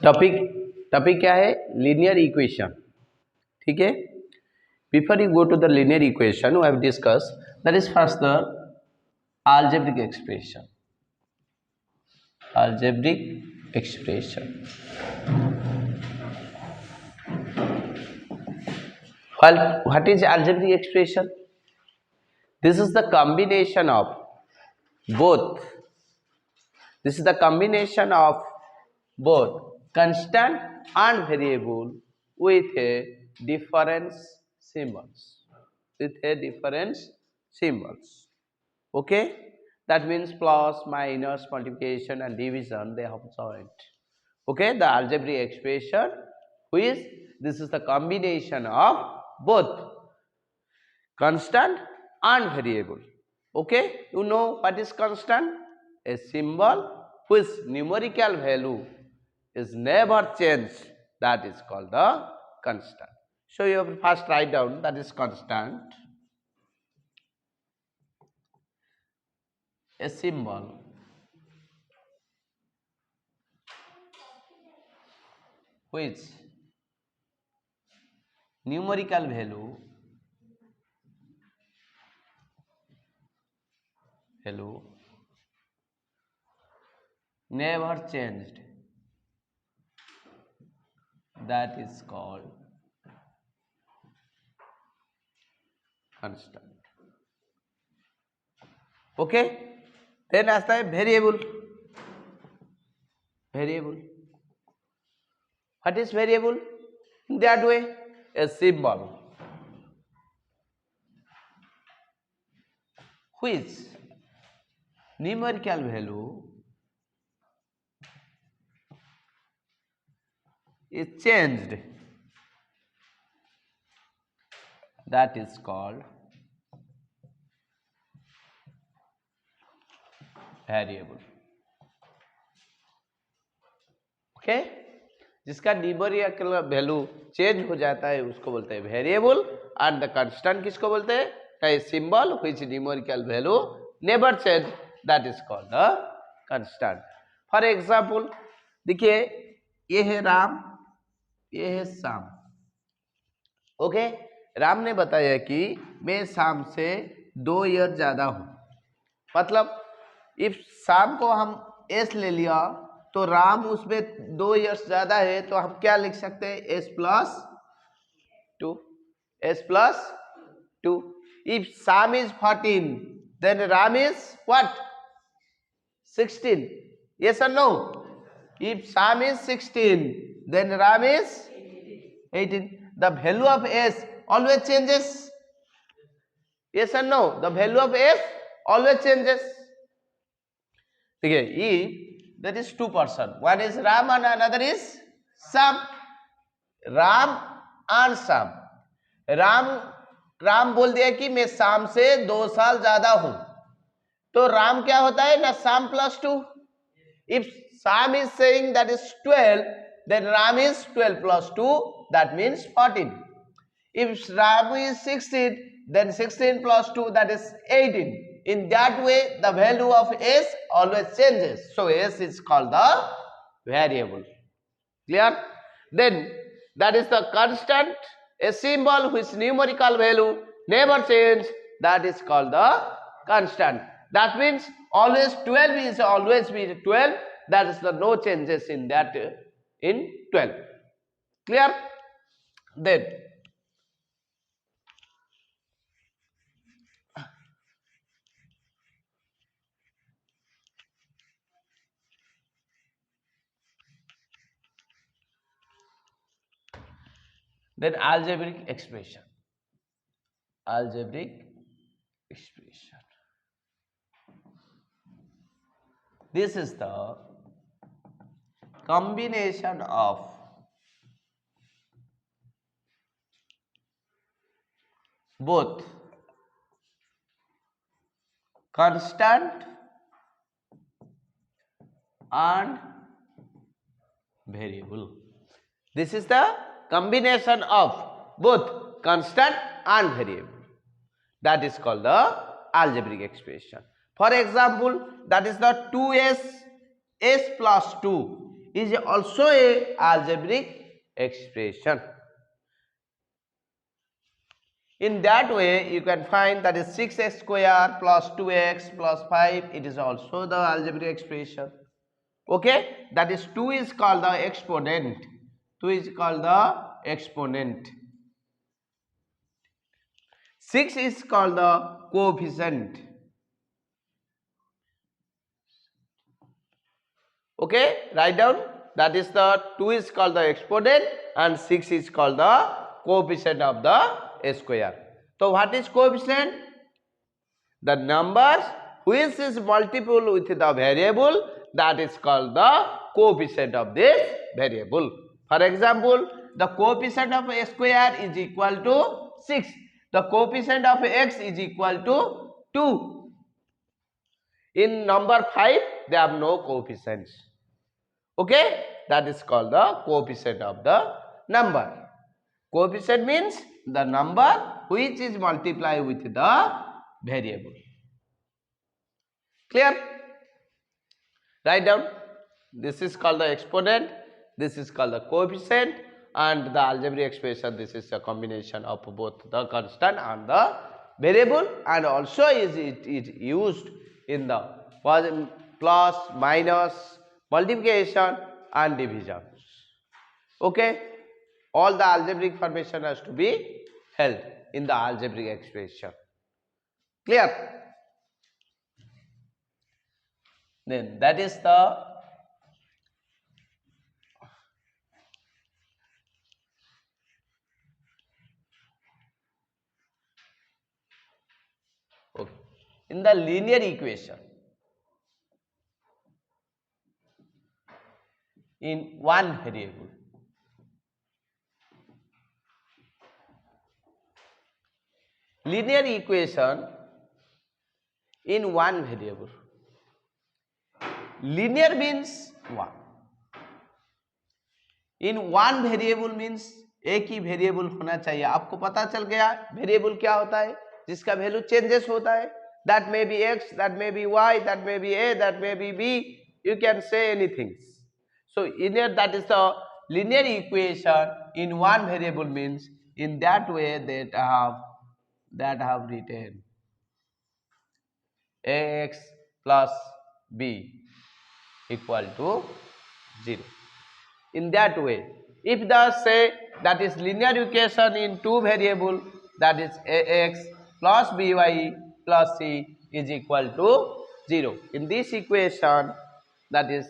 Topic topic क्या है? Linear equation. ठीक है, before you go to the linear equation we have discuss that is first the algebraic expression. Algebraic expression. Well, what is algebraic expression? This is the combination of both. This is the combination of both constant and variable with a difference symbols. With a difference symbols. Okay, that means plus, minus, multiplication and division they have joined. Okay, the algebraic expression which this is the combination of both constant and variable. Okay, you know what is constant? A symbol whose numerical value is never changed, that is called the constant. So you have to first write down that is constant. A symbol which numerical value never changed, that is called constant. Okay, then आता है variable. Variable, what is variable? In that way, a symbol which numerical value is changed, that is called variable. Okay, जिसका numerical value change हो जाता है उसको बोलते हैं variable, and the constant किसको बोलते हैं? A symbol which numerical value never change, that is called the constant. For example देखिए, ये है राम, ये है श्याम. ओके, राम ने बताया कि मैं श्याम से 2 ईयर ज्यादा हूं. मतलब इफ श्याम को हम एस ले लिया तो राम उसमें 2 ईयर्स ज्यादा है, तो हम क्या लिख सकते हैं? S plus 2. S plus 2. If Shyam is 14 then Ram is what? 16. Yes और no? If Shyam is 16 then Ram is 18. The value of S always changes. Yes और no? The value of S always changes. ठीक है, ई that is 2 person, one is Ram and another is Sam. Ram and Sam. Ram बोल दिया कि मैं शाम से 2 साल ज्यादा हूं, तो राम क्या होता है ना? शाम plus 2. If Sam is saying that is 12, then Ram is 12 plus 2, that means 14. If Ram is 16, then 16 plus 2, that is 18. In that way, the value of S always changes. So S is called the variable. Clear? Then that is the constant, a symbol whose numerical value never changes, that is called the constant. That means always 12 is always be 12. That is the no changes in that in 12. Clear? Then algebraic expression. Algebraic expression. This is the combination of both constant and variable. This is the combination of both constant and variable, that is called the algebraic expression. For example, that is the 2s s plus 2. is also a algebraic expression. In that way, you can find that is 6x square plus 2x plus 5. It is also the algebraic expression. Okay, that is 2 is called the exponent. 2 is called the exponent. 6 is called the coefficient. Okay, write down. That is the 2 is called the exponent and 6 is called the coefficient of the square. So what is coefficient? The numbers which is multiple with the variable, that is called the coefficient of this variable. For example, the coefficient of a square is equal to 6. The coefficient of x is equal to 2. In number 5, they have no coefficients. Okay, that is called the coefficient of the number. Coefficient means the number which is multiplied with the variable. Clear? Write down. This is called the exponent, this is called the coefficient, and the algebraic expression, this is a combination of both the constant and the variable, and also is used in the plus, minus, multiplication and division. Okay, all the algebraic formation has to be held in the algebraic expression. Clear? Then that is the okay. In the linear equation, in one variable, linear equation in one variable. Linear means one. In one variable means एक ही variable होना चाहिए. आपको पता चल गया variable क्या होता है, जिसका वैल्यू चेंजेस होता है. That may be x, that may be y, that may be a, that may be b. You can say anything. So in here, that is the linear equation in one variable means in that way that have written ax plus b equal to 0. In that way, if the say that is linear equation in two variable, that is ax plus by plus c is equal to 0. In this equation, that is